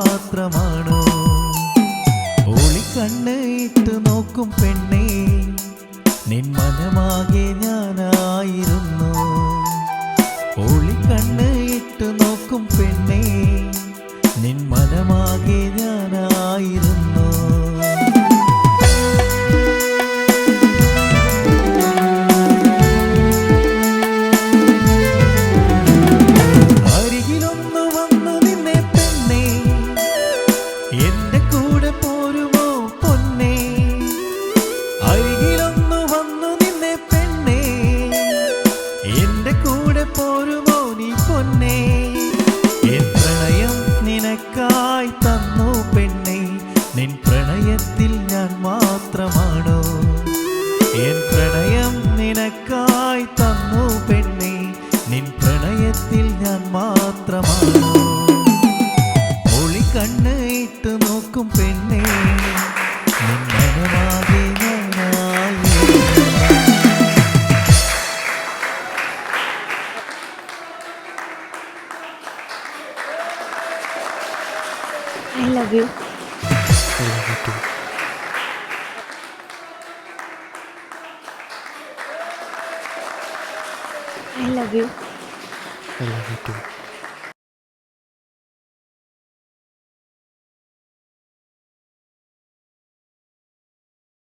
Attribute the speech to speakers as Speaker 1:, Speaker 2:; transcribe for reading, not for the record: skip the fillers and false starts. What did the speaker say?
Speaker 1: മാത്രമാണോ ഒളിക്കണ്ണ് ഇട്ട് നോക്കും പെണ്ണേ നിൻ മനമാകെ ഞാനായിരുന്നു ഒളിക്കണ്ണ് ഇട്ട് നോക്കും പെണ്ണേ നിൻ മനമാകെ ഞാനായിരുന്നു നിൻ പ്രണയത്തിൽ ഞാൻ മാത്രമാണോ എൻ പ്രണയം നിനക്കായി തന്നു പെണ്ണേ നിൻ പ്രണയത്തിൽ ഞാൻ മാത്രമാണോ ഒളിക്കണ്ണ് ഇട്ട് നോക്കും പെണ്ണേ നിൻ മനമാകെ ഞാനായി
Speaker 2: I love you.
Speaker 3: I love you too.
Speaker 2: I love you.
Speaker 3: I love you too.